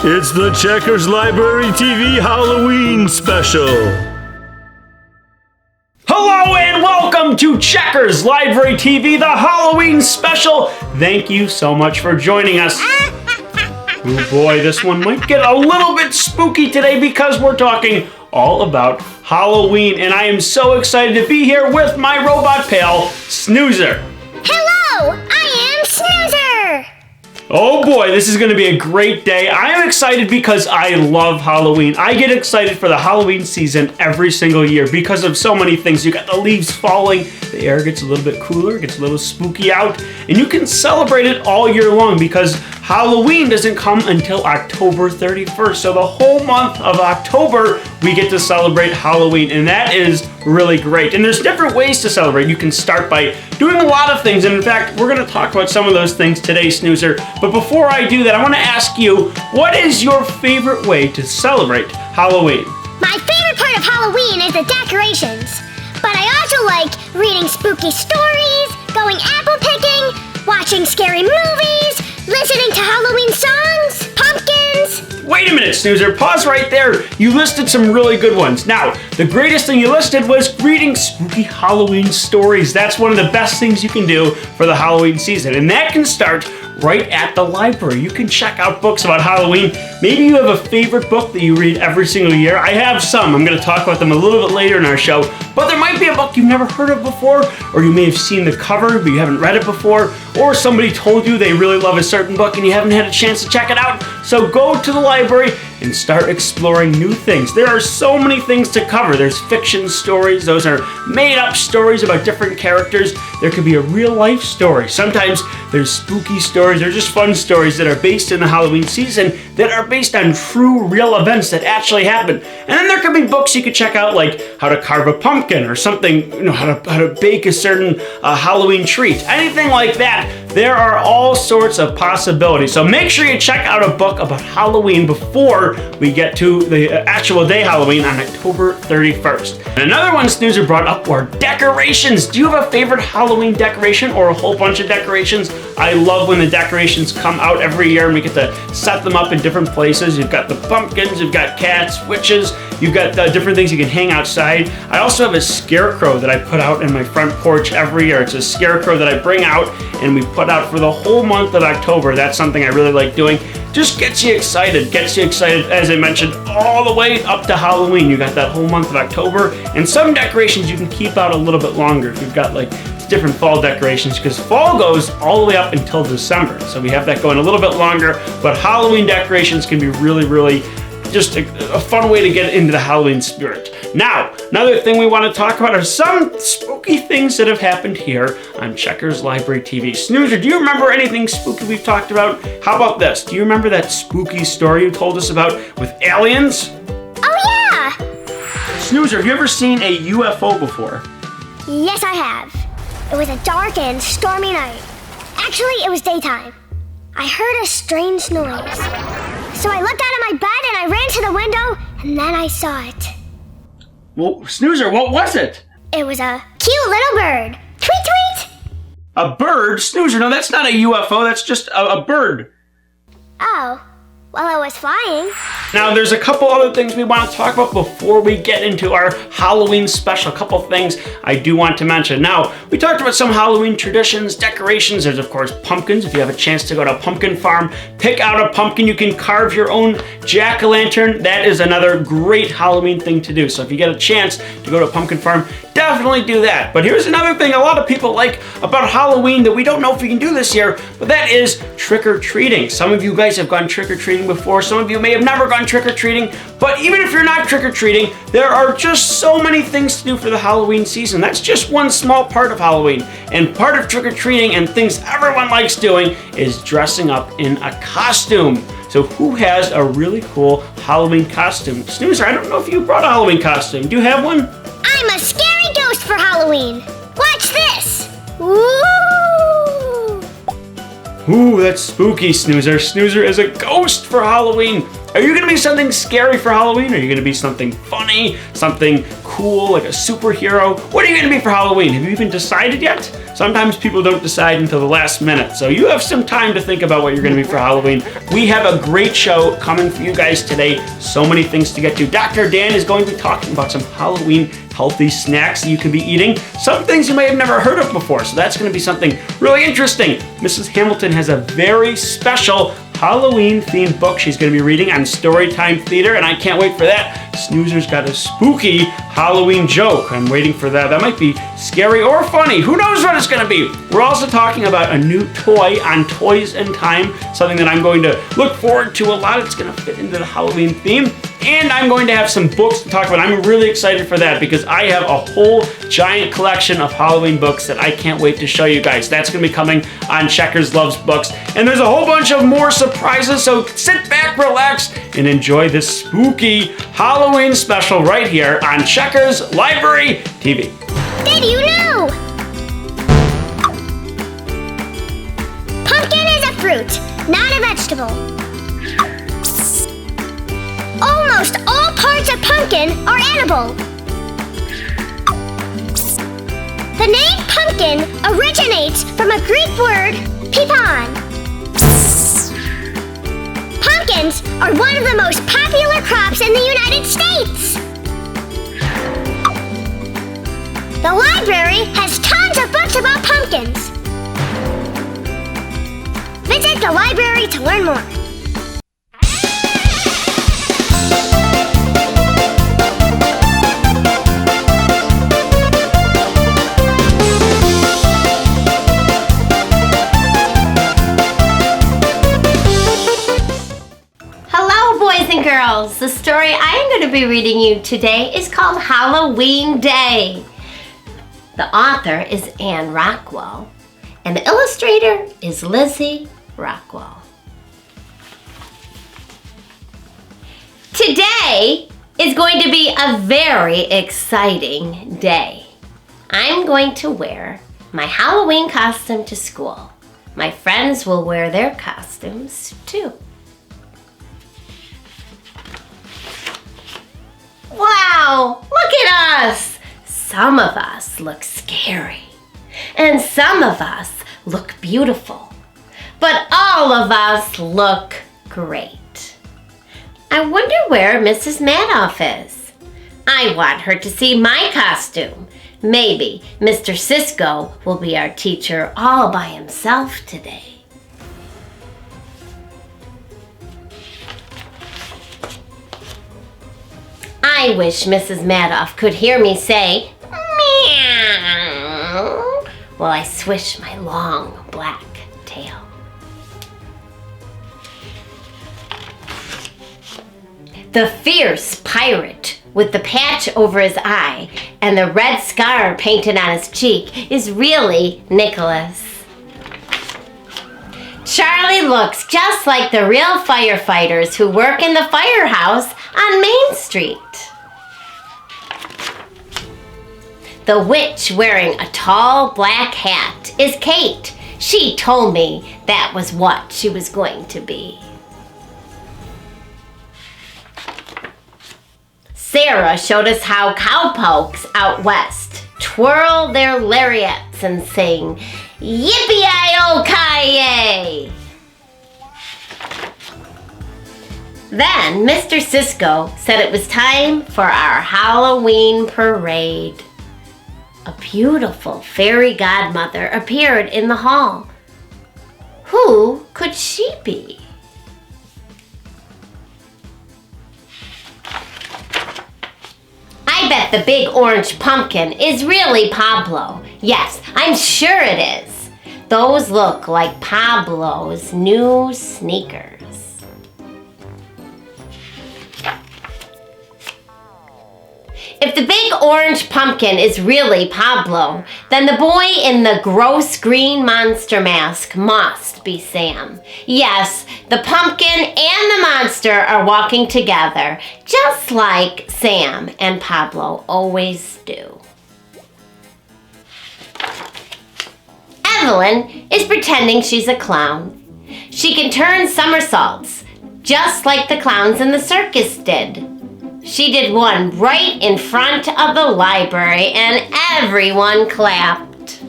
It's the Checkers Library TV Halloween special. Hello and welcome to Checkers Library TV, the Halloween special. Thank you so much for joining us. Oh boy, this one might get a little bit spooky today because we're talking all about Halloween, and I am so excited to be here with my robot pal, Snoozer. Hello, I am Snoozer. Oh boy, this is going to be a great day. I am excited because I love Halloween. I get excited for the Halloween season every single year because of so many things. You got the leaves falling, the air gets a little bit cooler, gets a little spooky out, and you can celebrate it all year long because Halloween doesn't come until October 31st. So the whole month of October, we get to celebrate Halloween, and that is really great. And there's different ways to celebrate. You can start by doing a lot of things, and in fact, we're going to talk about some of those things today, Snoozer. But before I do that, I want to ask you, what is your favorite way to celebrate Halloween? My favorite part of Halloween is the decorations. But I also like reading spooky stories, going apple picking, watching scary movies, listening to Halloween songs, pumpkins. Wait a minute, Snoozer, pause right there. You listed some really good ones. Now, the greatest thing you listed was reading spooky Halloween stories. That's one of the best things you can do for the Halloween season, and that can start right at the library. You can check out books about Halloween. Maybe you have a favorite book that you read every single year. I have some. I'm going to talk about them a little bit later in our show, but there might be a book you've never heard of before, or you may have seen the cover, but you haven't read it before, or somebody told you they really love a certain book and you haven't had a chance to check it out. So go to the library and start exploring new things. There are so many things to cover. There's fiction stories. Those are made-up stories about different characters. There could be a real-life story. Sometimes there's spooky stories. They're just fun stories that are based in the Halloween season that are based on true, real events that actually happened. And then there could be books you could check out, like how to carve a pumpkin or something, how to bake a certain Halloween treat. Anything like that. There are all sorts of possibilities. So make sure you check out a book about Halloween before we get to the actual day Halloween on October 31st. And another one Snoozer brought up were decorations. Do you have a favorite Halloween decoration or a whole bunch of decorations? I love when the decorations come out every year and we get to set them up in different places. You've got the pumpkins, you've got cats, witches, you've got different things you can hang outside. I also have a scarecrow that I put out in my front porch every year. It's a scarecrow that I bring out and we put out for the whole month of October. That's something I really like doing. Just gets you excited, as I mentioned, all the way up to Halloween. You got that whole month of October, and some decorations you can keep out a little bit longer if you've got like different fall decorations, because fall goes all the way up until December. So we have that going a little bit longer, but Halloween decorations can be really just a fun way to get into the Halloween spirit. Now, another thing we want to talk about are some spooky things that have happened here on Checkers Library TV. Snoozer, do you remember anything spooky we've talked about? How about this? Do you remember that spooky story you told us about with aliens? Oh yeah! Snoozer, have you ever seen a UFO before? Yes, I have. It was a dark and stormy night. Actually, it was daytime. I heard a strange noise. So I looked out of my bed and I ran to the window, and then I saw it. Well, Snoozer, what was it? It was a cute little bird. Tweet, tweet! A bird? Snoozer, no, that's not a UFO, that's just a bird. Oh, well, it was flying. Now, there's a couple other things we want to talk about before we get into our Halloween special. A couple things I do want to mention. Now, we talked about some Halloween traditions, decorations. There's, of course, pumpkins. If you have a chance to go to a pumpkin farm, pick out a pumpkin. You can carve your own jack-o'-lantern. That is another great Halloween thing to do. So if you get a chance to go to a pumpkin farm, definitely do that. But here's another thing a lot of people like about Halloween that we don't know if we can do this year, but that is trick-or-treating. Some of you guys have gone trick-or-treating before. Some of you may have never gone trick-or-treating, but even if you're not trick-or-treating, there are just so many things to do for the Halloween season. That's just one small part of Halloween. And part of trick-or-treating and things everyone likes doing is dressing up in a costume. So who has a really cool Halloween costume? Snoozer, I don't know if you brought a Halloween costume. Do you have one? I'm a scary ghost for Halloween. Watch this. Woo! Ooh, that's spooky, Snoozer. Snoozer is a ghost for Halloween. Are you gonna be something scary for Halloween? Are you gonna be something funny, something cool, like a superhero? What are you gonna be for Halloween? Have you even decided yet? Sometimes people don't decide until the last minute, so you have some time to think about what you're gonna be for Halloween. We have a great show coming for you guys today. So many things to get to. Dr. Dan is going to be talking about some Halloween healthy snacks that you can be eating. Some things you may have never heard of before, so that's gonna be something really interesting. Mrs. Hamilton has a very special Halloween-themed book she's going to be reading on Storytime Theater, and I can't wait for that. Snoozer's got a spooky Halloween joke. I'm waiting for that. That might be scary or funny. Who knows what it's going to be? We're also talking about a new toy on Toys in Time, something that I'm going to look forward to a lot. It's going to fit into the Halloween theme. And I'm going to have some books to talk about. I'm really excited for that because I have a whole giant collection of Halloween books that I can't wait to show you guys. That's going to be coming on Checkers Loves Books. And there's a whole bunch of more surprises, so sit back, relax, and enjoy this spooky Halloween special right here on Checkers Library TV. Did you know? Pumpkin is a fruit, not a vegetable. Almost all parts of pumpkin are edible. The name pumpkin originates from a Greek word, pipon. Pumpkins are one of the most popular crops in the United States. The library has tons of books about pumpkins. Visit the library to learn more. Girls, the story I'm going to be reading you today is called Halloween Day. The author is Anne Rockwell, and the illustrator is Lizzie Rockwell. Today is going to be a very exciting day. I'm going to wear my Halloween costume to school. My friends will wear their costumes too. Wow, look at us! Some of us look scary, and some of us look beautiful, but all of us look great. I wonder where Mrs. Madoff is. I want her to see my costume. Maybe Mr. Cisco will be our teacher all by himself today. I wish Mrs. Madoff could hear me say, meow, while I swish my long black tail. The fierce pirate with the patch over his eye and the red scar painted on his cheek is really Nicholas. Charlie looks just like the real firefighters who work in the firehouse on Main Street. The witch wearing a tall black hat is Kate. She told me that was what she was going to be. Sarah showed us how cowpokes out west twirl their lariats and sing, Yippee-i-o-ki-yay! Then Mr. Cisco said it was time for our Halloween parade. A beautiful fairy godmother appeared in the hall. Who could she be? I bet the big orange pumpkin is really Pablo. Yes, I'm sure it is. Those look like Pablo's new sneakers. If the big orange pumpkin is really Pablo, then the boy in the gross green monster mask must be Sam. Yes, the pumpkin and the monster are walking together, just like Sam and Pablo always do. Evelyn is pretending she's a clown. She can turn somersaults, just like the clowns in the circus did. She did one right in front of the library, and everyone clapped.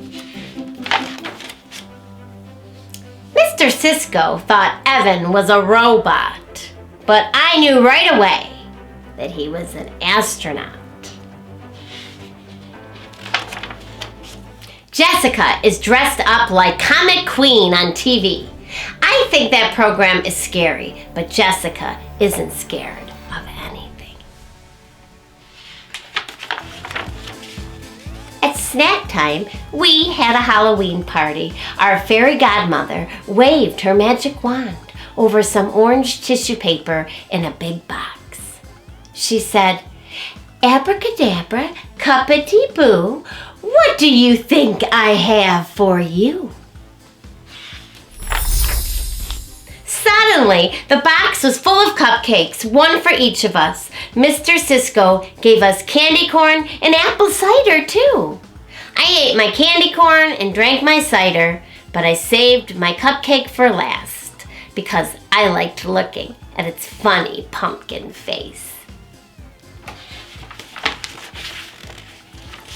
Mr. Cisco thought Evan was a robot, but I knew right away that he was an astronaut. Jessica is dressed up like Comic Queen on TV. I think that program is scary, but Jessica isn't scared of anything. At snack time, we had a Halloween party. Our fairy godmother waved her magic wand over some orange tissue paper in a big box. She said, "Abracadabra, cuppity-boo, what do you think I have for you?" Suddenly, the box was full of cupcakes, one for each of us. Mr. Cisco gave us candy corn and apple cider, too. I ate my candy corn and drank my cider, but I saved my cupcake for last because I liked looking at its funny pumpkin face.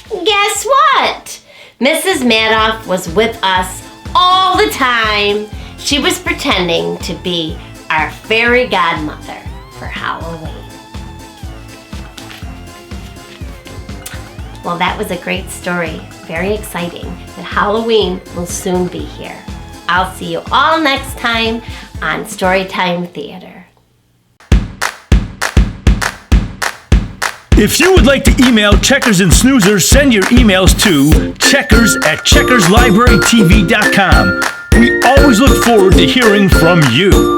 Guess what? Mrs. Madoff was with us all the time. She was pretending to be our fairy godmother for Halloween. Well, that was a great story. Very exciting that Halloween will soon be here. I'll see you all next time on Storytime Theater. If you would like to email Checkers and Snoozer, send your emails to checkers@checkerslibrarytv.com. We always look forward to hearing from you.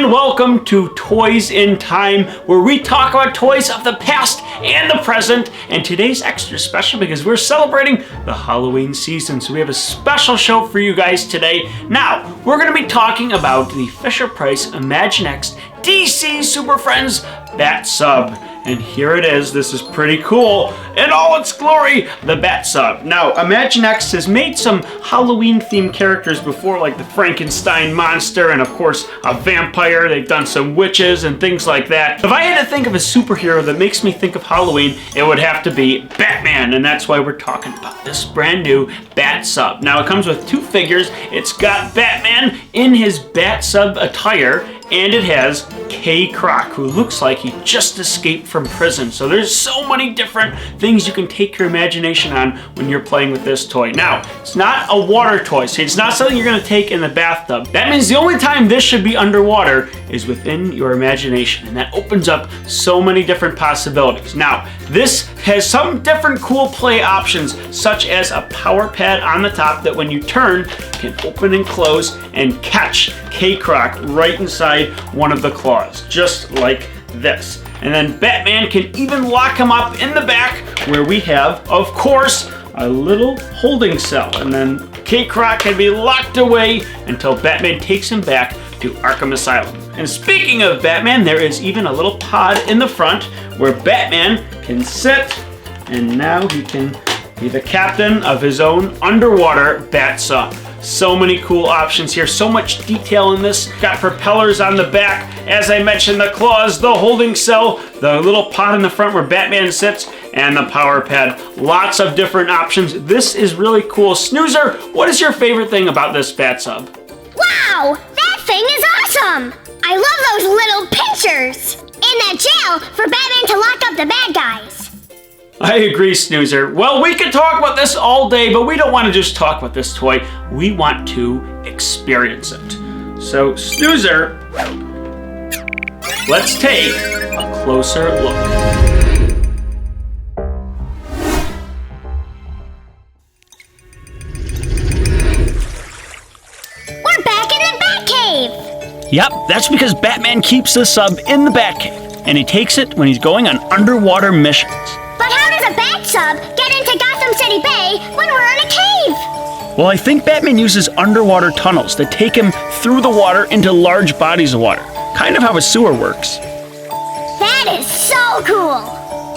Welcome to Toys in Time, where we talk about toys of the past and the present. And today's extra special because we're celebrating the Halloween season. So we have a special show for you guys today. Now, we're going to be talking about the Fisher-Price Imaginext DC Super Friends Bat Sub. And here it is. This is pretty cool. In all its glory, the Bat Sub. Now, Imaginext has made some Halloween-themed characters before, like the Frankenstein monster and, of course, a vampire. They've done some witches and things like that. If I had to think of a superhero that makes me think of Halloween, it would have to be Batman. And that's why we're talking about this brand new Bat Sub. Now, it comes with two figures. It's got Batman in his Bat Sub attire, and it has K. Kroc, who looks like he just escaped from prison. So there's so many different things you can take your imagination on when you're playing with this toy. Now, it's not a water toy, so it's not something you're gonna take in the bathtub. That means the only time this should be underwater is within your imagination, and that opens up so many different possibilities. Now, this has some different cool play options, such as a power pad on the top that when you turn, can open and close and catch K. Kroc right inside one of the claws, just like this. And then Batman can even lock him up in the back, where we have, of course, a little holding cell. And then K. Kroc can be locked away until Batman takes him back to Arkham Asylum. And speaking of Batman, there is even a little pod in the front where Batman can sit, and now he can be the captain of his own underwater Bat Sub. So many cool options here, so much detail in this. Got propellers on the back, as I mentioned, the claws, the holding cell, the little pod in the front where Batman sits, and the power pad. Lots of different options. This is really cool. Snoozer, what is your favorite thing about this Bat Sub? Wow, that thing is awesome! I love those little pinchers! In that jail for Batman to lock up the bad guys. I agree, Snoozer. Well, we could talk about this all day, but we don't want to just talk about this toy. We want to experience it. So, Snoozer, let's take a closer look. We're back in the Batcave! Yep, that's because Batman keeps the sub in the Batcave. and he takes it when he's going on underwater missions. But how does a bat sub get into Gotham City Bay when we're in a cave? Well, I think Batman uses underwater tunnels that take him through the water into large bodies of water. Kind of how a sewer works. That is so cool!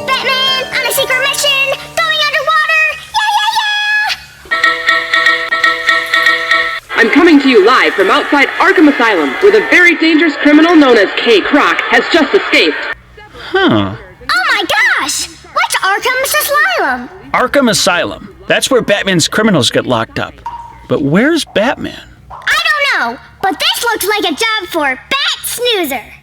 Batman on a secret mission, going underwater! Yeah! I'm coming to you live from outside Arkham Asylum, where the very dangerous criminal known as K. Croc has just escaped. Huh. Oh my gosh! What's Arkham's Asylum? Arkham Asylum. That's where Batman's criminals get locked up. But where's Batman? I don't know, but this looks like a job for Bat Snoozer.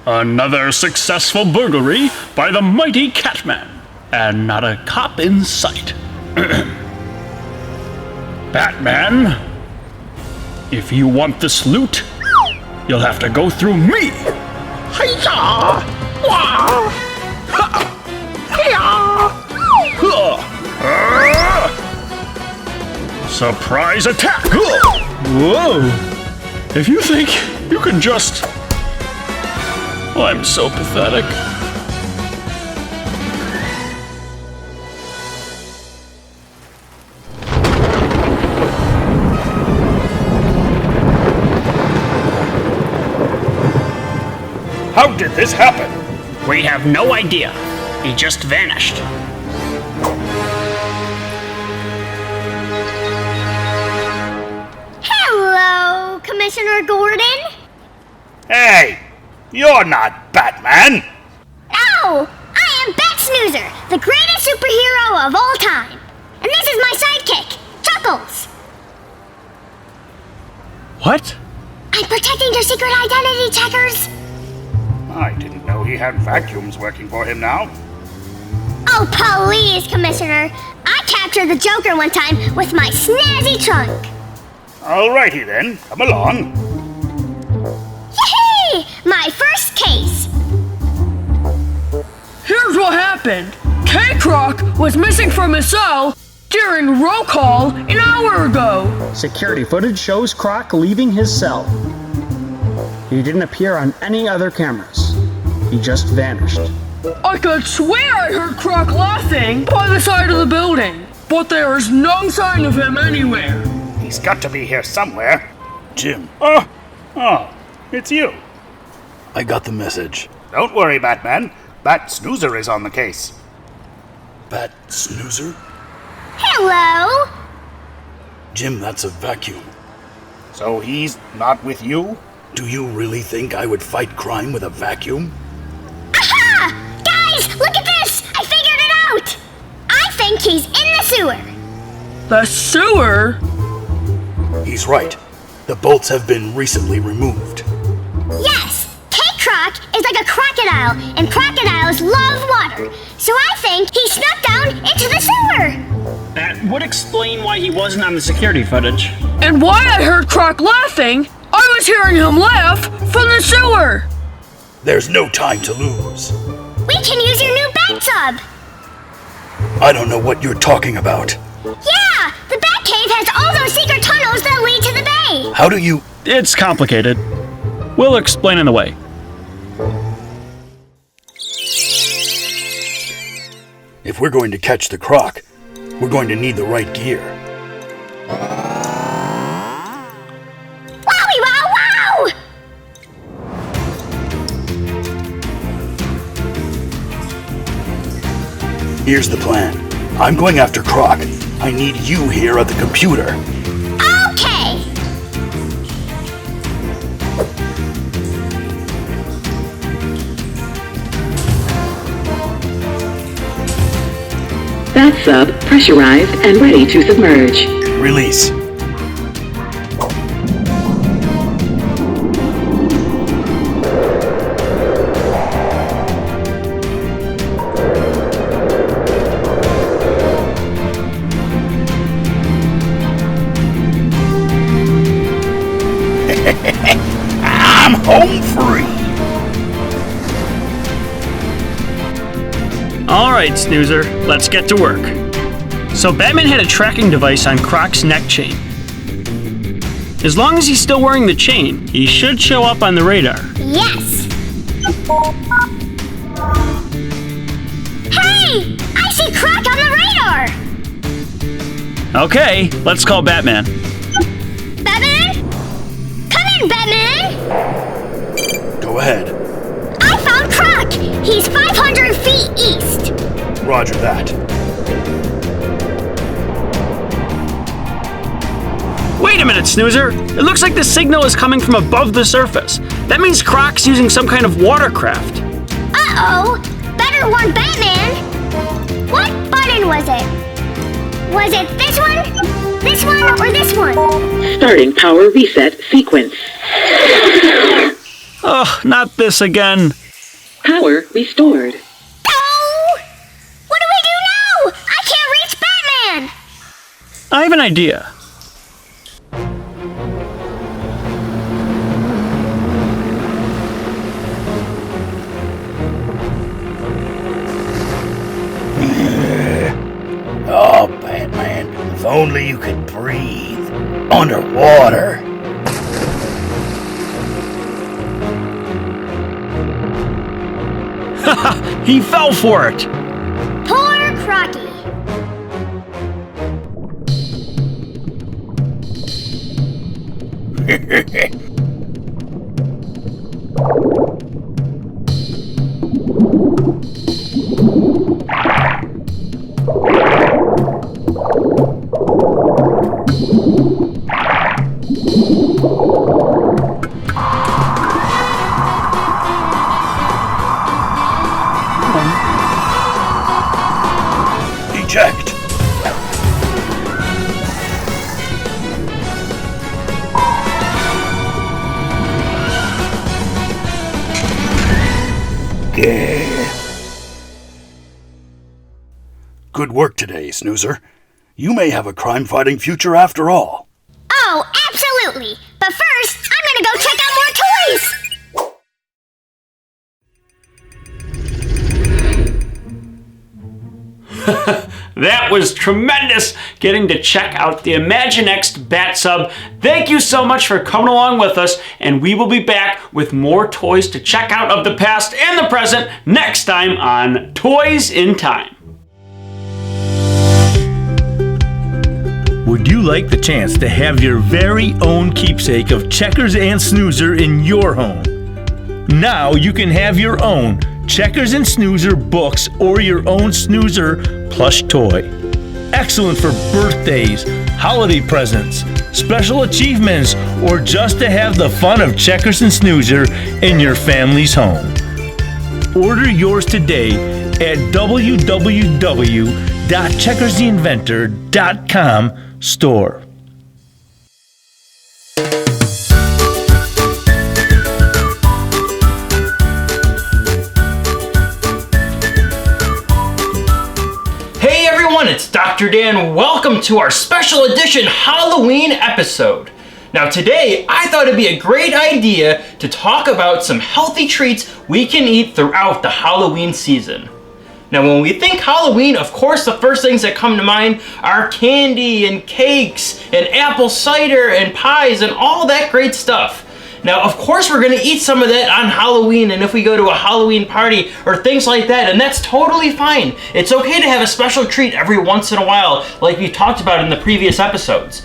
Another successful burglary by the mighty Catman. And not a cop in sight. Batman, if you want this loot, you'll have to go through me. Hi-ya! Wah! Ha! Hi-ya! Huh! Surprise attack! Whoa! If you think you can just... Oh, I'm so pathetic. How did this happen? We have no idea. He just vanished. Hello, Commissioner Gordon. Hey, you're not Batman. No, I am Bat Snoozer, the greatest superhero of all time. And this is my sidekick, Chuckles. What? I'm protecting your secret identity, Checkers. I didn't know he had vacuums working for him now. Oh, please, Commissioner. I captured the Joker one time with my snazzy trunk. Alrighty then, come along. Yay! My first case. Here's what happened. K-Croc was missing from his cell during roll call an hour ago. Security footage shows Croc leaving his cell. He didn't appear on any other cameras. He just vanished. I could swear I heard Croc laughing by the side of the building, but there is no sign of him anywhere. He's got to be here somewhere. Jim, Oh, it's you. I got the message. Don't worry, Batman. Bat Snoozer is on the case. Bat Snoozer? Hello. Jim, that's a vacuum. So he's not with you? Do you really think I would fight crime with a vacuum? Aha! Guys, look at this! I figured it out! I think he's in the sewer. The sewer? He's right. The bolts have been recently removed. Yes! K-Croc is like a crocodile, and crocodiles love water. So I think he snuck down into the sewer. That would explain why he wasn't on the security footage. And why I heard Croc laughing, I was hearing him laugh from the sewer. There's no time to lose. We can use your new bat sub. I don't know what you're talking about. Yeah! The Batcave has all those secret tunnels that lead to the bay. How do you... It's complicated. We'll explain on the way. If we're going to catch the Croc, we're going to need the right gear. Wowie wow wow! Here's the plan. I'm going after Croc. I need you here at the computer. Okay! Bat sub pressurized and ready to submerge. Release. I'm home free. All right, Snoozer, let's get to work. So Batman had a tracking device on Croc's neck chain. As long as he's still wearing the chain, he should show up on the radar. Yes. Hey! I see Croc on the radar! Okay, let's call Batman. Batman? Come in, Batman! Go ahead. I found Croc! He's 500 feet east! Roger that. Wait a minute, Snoozer. It looks like the signal is coming from above the surface. That means Croc's using some kind of watercraft. Uh-oh! Better warn Batman! What button was it? Was it this one or this one? Starting power reset sequence. Oh, not this again. Power restored. Oh! What do we do now? I can't reach Batman! I have an idea. Oh, Batman, if only you could breathe underwater. He fell for it. Poor Crocky. Eject. Good work today, Snoozer. You may have a crime-fighting future after all. Oh, absolutely! But first, I'm gonna go check out more toys! That was tremendous getting to check out the Imaginext Bat Sub. Thank you so much for coming along with us, and we will be back with more toys to check out of the past and the present next time on Toys in Time. Would you like the chance to have your very own keepsake of Checkers and Snoozer in your home? Now you can have your own Checkers and Snoozer books or your own Snoozer plush toy. Excellent for birthdays, holiday presents, special achievements, or just to have the fun of Checkers and Snoozer in your family's home. Order yours today at www.checkerstheinventor.com store. Hey everyone, it's Dr. Dan. Welcome to our special edition Halloween episode. Now today, I thought it'd be a great idea to talk about some healthy treats we can eat throughout the Halloween season. Now when we think Halloween, of course the first things that come to mind are candy and cakes and apple cider and pies and all that great stuff. Now, of course, we're gonna eat some of that on Halloween, and if we go to a Halloween party or things like that, and that's totally fine. It's okay to have a special treat every once in a while, like we talked about in the previous episodes.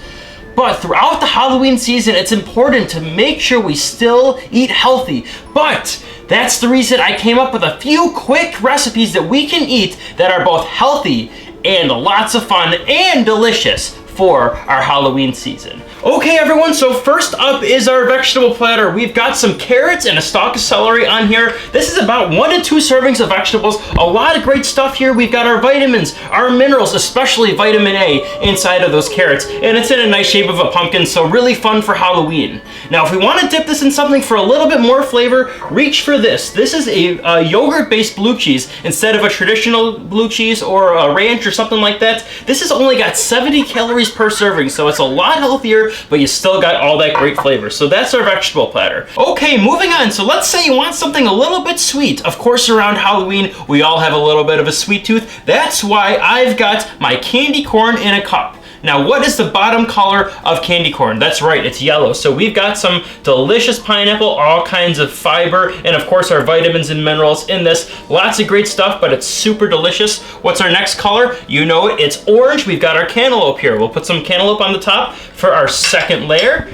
But throughout the Halloween season, it's important to make sure we still eat healthy. But that's the reason I came up with a few quick recipes that we can eat that are both healthy and lots of fun and delicious for our Halloween season. Okay everyone, so first up is our vegetable platter. We've got some carrots and a stalk of celery on here. This is about 1 to 2 servings of vegetables. A lot of great stuff here. We've got our vitamins, our minerals, especially vitamin A inside of those carrots. And it's in a nice shape of a pumpkin, so really fun for Halloween. Now if we want to dip this in something for a little bit more flavor, reach for this. This is a yogurt-based blue cheese instead of a traditional blue cheese or a ranch or something like that. This has only got 70 calories per serving, so it's a lot healthier, but you still got all that great flavor. So that's our vegetable platter. Okay, moving on. So let's say you want something a little bit sweet. Of course, around Halloween, we all have a little bit of a sweet tooth. That's why I've got my candy corn in a cup. Now, what is the bottom color of candy corn? That's right, it's yellow. So we've got some delicious pineapple, all kinds of fiber, and of course our vitamins and minerals in this. Lots of great stuff, but it's super delicious. What's our next color? You know it, it's orange. We've got our cantaloupe here. We'll put some cantaloupe on the top for our second layer.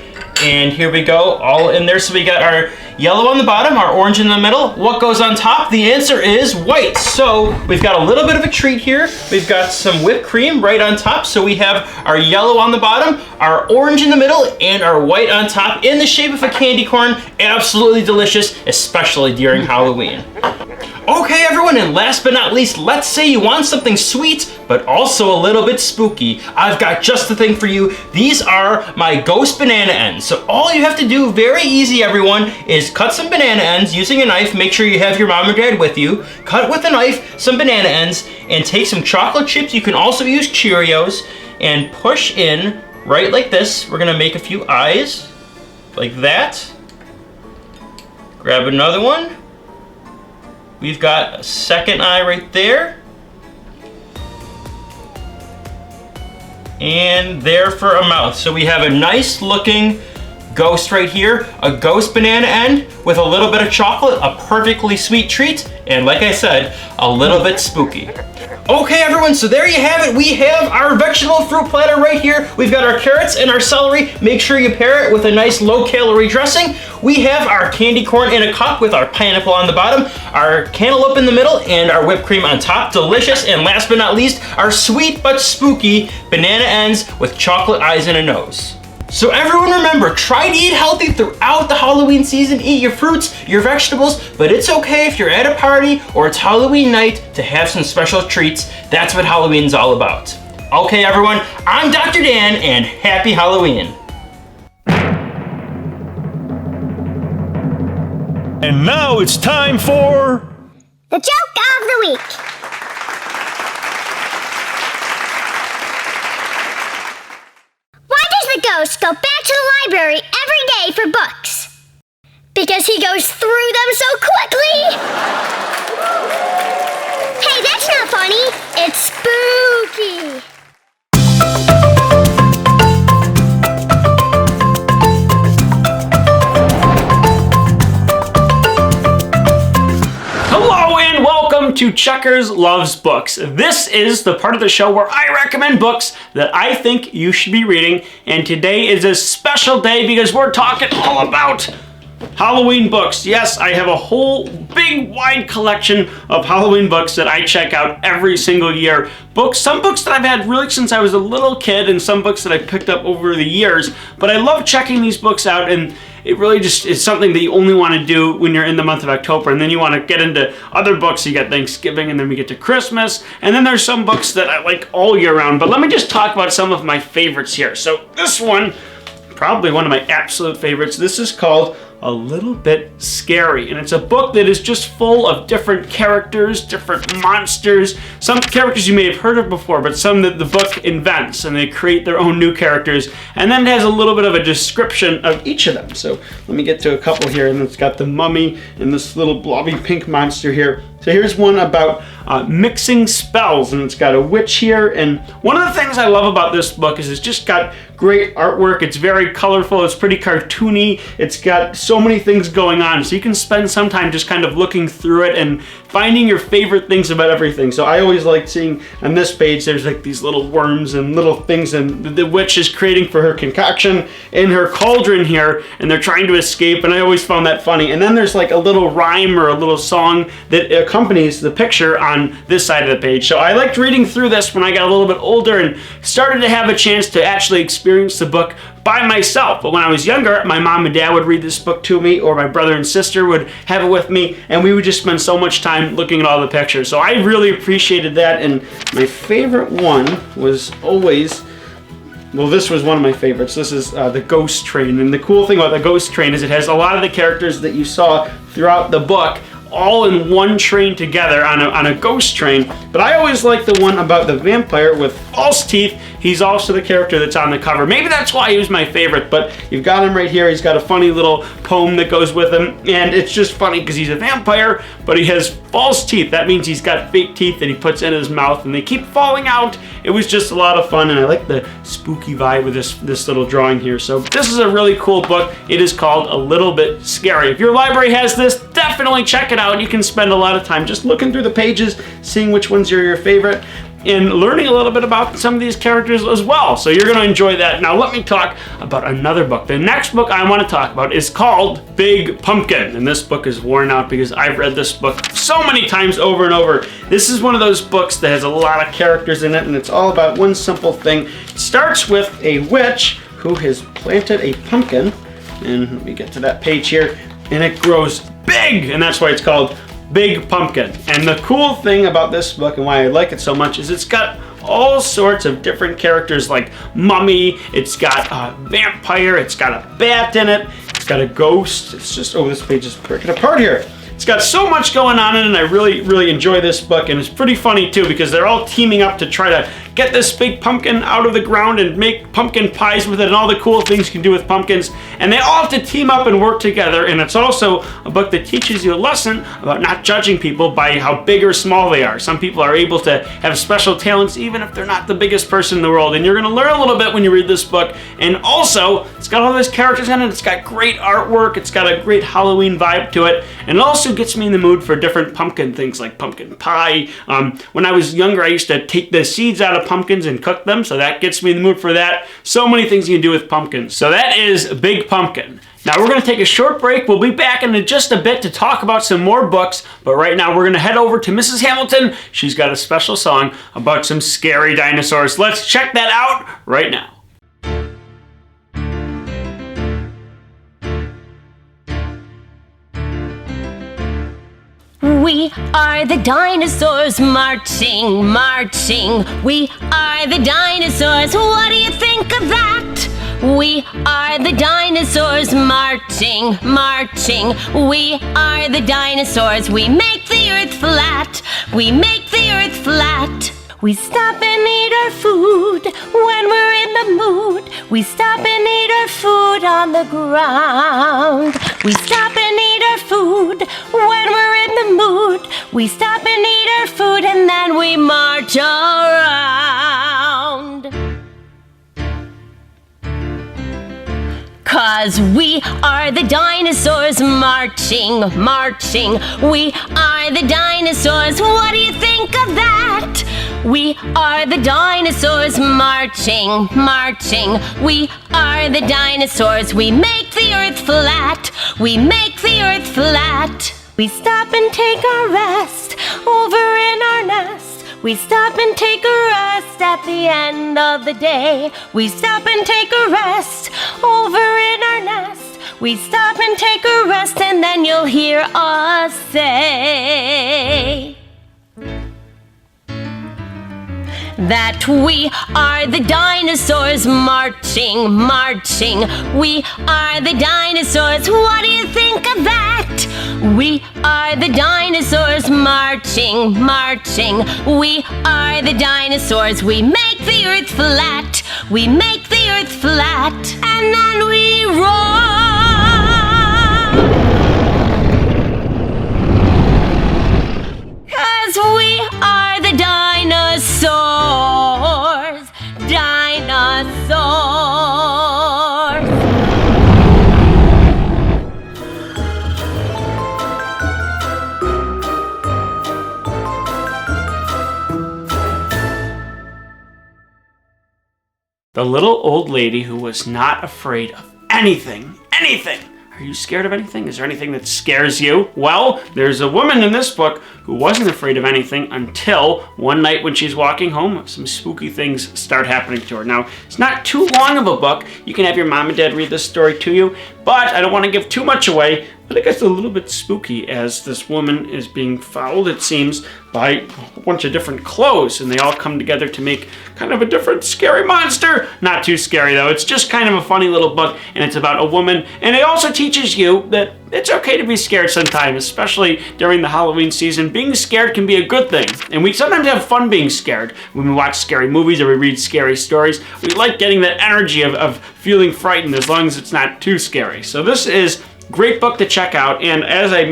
And here we go, all in there. So we got our yellow on the bottom, our orange in the middle. What goes on top? The answer is white. So we've got a little bit of a treat here. We've got some whipped cream right on top. So we have our yellow on the bottom, our orange in the middle, and our white on top in the shape of a candy corn. Absolutely delicious, especially during Halloween. Okay, everyone, and last but not least, let's say you want something sweet, but also a little bit spooky. I've got just the thing for you. These are my ghost banana ends. So all you have to do, very easy, everyone, is cut some banana ends using a knife. Make sure you have your mom or dad with you. Cut with a knife some banana ends and take some chocolate chips. You can also use Cheerios and push in right like this. We're gonna make a few eyes like that. Grab another one. We've got a second eye right there. And there for a mouth. So we have a nice looking ghost right here, a ghost banana end with a little bit of chocolate, a perfectly sweet treat, and like I said, a little bit spooky. Okay, everyone, so there you have it. We have our vegetable fruit platter right here. We've got our carrots and our celery. Make sure you pair it with a nice low-calorie dressing. We have our candy corn in a cup with our pineapple on the bottom, our cantaloupe in the middle, and our whipped cream on top. Delicious. And last but not least, our sweet but spooky banana ends with chocolate eyes and a nose. So everyone remember, try to eat healthy throughout the Halloween season. Eat your fruits, your vegetables, but it's okay if you're at a party or it's Halloween night to have some special treats. That's what Halloween's all about. Okay, everyone, I'm Dr. Dan, and happy Halloween. And now it's time for... The joke of the week. Why does the ghost go back to the library every day for books? Because he goes through them so quickly. Hey, that's not funny. It's spooky. Hello and welcome to Checkers Loves Books. This is the part of the show where I recommend books that I think you should be reading, and today is a special day because we're talking all about Halloween books. Yes, I have a whole big wide collection of Halloween books that I check out every single year. Some books that I've had really since I was a little kid, and some books that I picked up over the years, but I love checking these books out, and it really just is something that you only want to do when you're in the month of October, and then you want to get into other books. You got Thanksgiving, and then we get to Christmas, and then there's some books that I like all year round. But let me just talk about some of my favorites here. So this one, probably one of my absolute favorites. This is called A Little Bit Scary, and it's a book that is just full of different characters, different monsters, some characters you may have heard of before, but some that the book invents, and they create their own new characters, and then it has a little bit of a description of each of them. So let me get to a couple here, and it's got the mummy and this little blobby pink monster here. So here's one about mixing spells, and it's got a witch here. And one of the things I love about this book is it's just got great artwork. It's very colorful. It's pretty cartoony. It's got so many things going on. So you can spend some time just kind of looking through it and finding your favorite things about everything. So I always like seeing on this page, there's like these little worms and little things, and the witch is creating for her concoction in her cauldron here, and they're trying to escape, and I always found that funny. And then there's like a little rhyme or a little song that accompanies the picture on this side of the page. So I liked reading through this when I got a little bit older and started to have a chance to actually experience the book by myself. But when I was younger, my mom and dad would read this book to me, or my brother and sister would have it with me, and we would just spend so much time looking at all the pictures. So I really appreciated that, and my favorite one was always, well, this was one of my favorites. This is The Ghost Train, and the cool thing about The Ghost Train is it has a lot of the characters that you saw throughout the book all in one train together on a ghost train. But I always like the one about the vampire with false teeth. he's also the character that's on the cover. Maybe that's why he was my favorite, but you've got him right here. He's got a funny little poem that goes with him, and it's just funny because he's a vampire, but he has false teeth. That means he's got fake teeth that he puts in his mouth, and they keep falling out. It was just a lot of fun, and I like the spooky vibe with this little drawing here. So this is a really cool book. It is called A Little Bit Scary. If your library has this, definitely check it out. You can spend a lot of time just looking through the pages, seeing which ones are your favorite, and learning a little bit about some of these characters as well. So you're going to enjoy that. Now let me talk about another book. The next book I want to talk about is called Big Pumpkin. And this book is worn out because I've read this book so many times over and over. This is one of those books that has a lot of characters in it, and it's all about one simple thing. It starts with a witch who has planted a pumpkin, and let me get to that page here, and it grows big, and that's why it's called Big Pumpkin. And the cool thing about this book and why I like it so much is it's got all sorts of different characters like mummy, it's got a vampire, it's got a bat in it, it's got a ghost. It's just, oh, this page is breaking apart here. It's got so much going on in it, and I really enjoy this book, and it's pretty funny too because they're all teaming up to try to get this big pumpkin out of the ground and make pumpkin pies with it and all the cool things you can do with pumpkins, and they all have to team up and work together. And it's also a book that teaches you a lesson about not judging people by how big or small they are. Some people are able to have special talents even if they're not the biggest person in the world, and you're going to learn a little bit when you read this book. And also, it's got all those characters in it, it's got great artwork, it's got a great Halloween vibe to it, and it also gets me in the mood for different pumpkin things like pumpkin pie. When I was younger, I used to take the seeds out of pumpkins and cook them, so that gets me in the mood for that. So many things you can do with pumpkins. So that is Big Pumpkin. Now we're going to take a short break. We'll be back in just a bit to talk about some more books, but right now we're going to head over to Mrs. Hamilton. She's got a special song about some scary dinosaurs. Let's check that out right now. We are the dinosaurs marching, marching. We are the dinosaurs. What do you think of that? We are the dinosaurs marching, marching. We are the dinosaurs. We make the earth flat. We make the earth flat. We stop and eat our food when we're in the mood. We stop and eat our food on the ground. We stop and eat our food when we're in the mood. We stop and eat our food and then we march around. 'Cause we are the dinosaurs marching, marching. We are the dinosaurs. What do you think of that? We are the dinosaurs marching, marching. We are the dinosaurs. We make the earth flat. We make the earth flat. We stop and take a rest over in our nest. We stop and take a rest at the end of the day. We stop and take a rest over in our nest. We stop and take a rest and then you'll hear us say that we are the dinosaurs marching, marching. We are the dinosaurs. What do you think of that? We are the dinosaurs marching, marching. We are the dinosaurs. We make the earth flat. We make the earth flat. And then we roar. 'Cause we are the dinosaurs. Dinosaurs. The little old lady who was not afraid of anything. Are you scared of anything? Is there anything that scares you? Well, there's a woman in this book who wasn't afraid of anything until one night when she's walking home, some spooky things start happening to her. Now, it's not too long of a book. You can have your mom and dad read this story to you, but I don't want to give too much away. but it gets a little bit spooky as this woman is being followed, it seems, by a bunch of different clothes, and they all come together to make kind of a different scary monster. Not too scary though, it's just kind of a funny little book, and it's about a woman, and it also teaches you that it's okay to be scared sometimes, especially during the Halloween season. Being scared can be a good thing, and we sometimes have fun being scared. When we watch scary movies or we read scary stories, we like getting that energy of feeling frightened as long as it's not too scary. So this is a great book to check out, and as I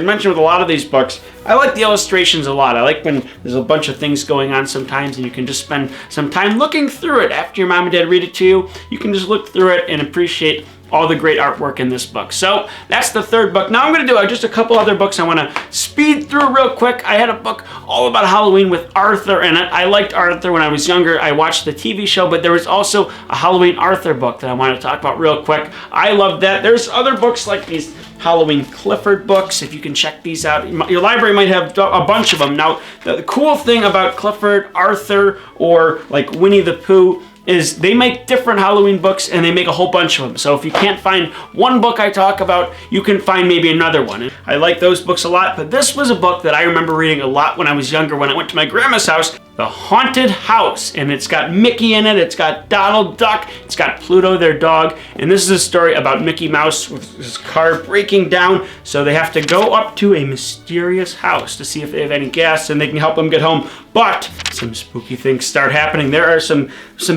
mentioned with a lot of these books, I like the illustrations a lot. I like when there's a bunch of things going on sometimes and you can just spend some time looking through it. After your mom and dad read it to you, you can just look through it and appreciate all the great artwork in this book. So that's the third book. Now I'm going to do just a couple other books I want to speed through real quick. I had a book all about Halloween with Arthur in it. I liked Arthur when I was younger. I watched the TV show, but there was also a Halloween Arthur book that I want to talk about real quick. I loved that. There's other books like these Halloween Clifford books, if you can check these out. Your library might have a bunch of them. Now, the cool thing about Clifford, Arthur, or like Winnie the Pooh is they make different Halloween books and they make a whole bunch of them. So if you can't find one book I talk about, you can find maybe another one. And I like those books a lot, but this was a book that I remember reading a lot when I was younger, when I went to my grandma's house, The Haunted House. And it's got Mickey in it, it's got Donald Duck, it's got Pluto, their dog, and this is a story about Mickey Mouse with his car breaking down, so they have to go up to a mysterious house to see if they have any guests and they can help them get home. But some spooky things start happening. There are some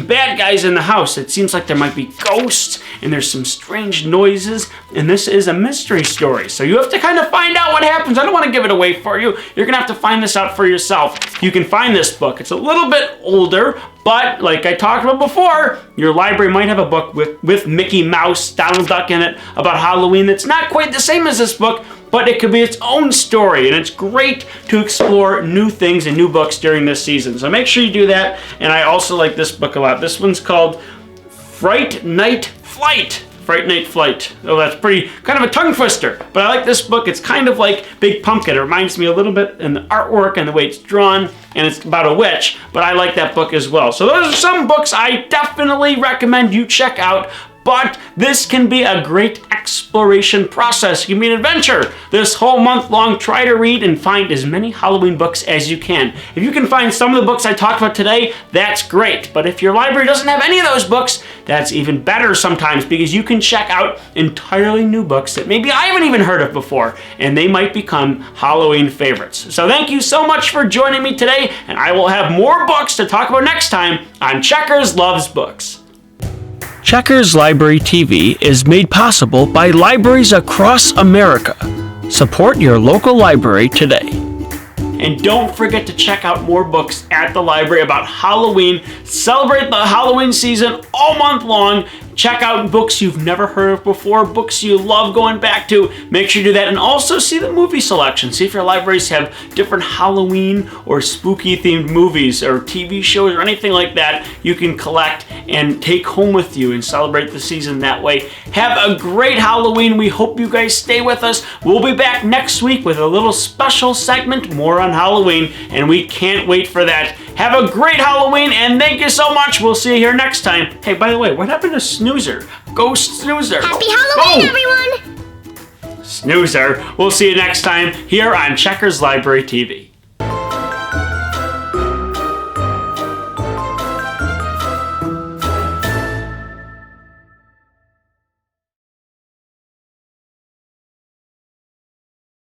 bad guys in the house. It seems like there might be ghosts and there's some strange noises, and this is a mystery story. So you have to kind of find out what happens. I don't want to give it away for you. You're gonna have to find this out for yourself. You can find this book. It's a little bit older, but like I talked about before, your library might have a book with Mickey Mouse, Donald Duck in it about Halloween that's not quite the same as this book, but it could be its own story, and it's great to explore new things and new books during this season. So make sure you do that, and I also like this book a lot. This one's called Fright Night Flight. Fright Night Flight. Oh, that's pretty, kind of a tongue twister, but I like this book. It's kind of like Big Pumpkin. It reminds me a little bit in the artwork and the way it's drawn, and it's about a witch, but I like that book as well. So those are some books I definitely recommend you check out. But this can be a great exploration process. It can be an adventure. This whole month long, try to read and find as many Halloween books as you can. If you can find some of the books I talked about today, that's great. But if your library doesn't have any of those books, that's even better sometimes, because you can check out entirely new books that maybe I haven't even heard of before, and they might become Halloween favorites. So thank you so much for joining me today, and I will have more books to talk about next time on Checkers Loves Books. Checkers Library TV is made possible by libraries across America. Support your local library today. And don't forget to check out more books at the library about Halloween. Celebrate the Halloween season all month long. Check out books you've never heard of before, books you love going back to. Make sure you do that, and also see the movie selection. See if your libraries have different Halloween or spooky themed movies or TV shows or anything like that you can collect and take home with you and celebrate the season that way. Have a great Halloween. We hope you guys stay with us. We'll be back next week with a little special segment more on Halloween, and we can't wait for that. Have a great Halloween, and thank you so much. We'll see you here next time. Hey, by the way, what happened to Snoozer? Ghost Snoozer. Happy Halloween, everyone! Snoozer. We'll see you next time here on Checkers Library TV.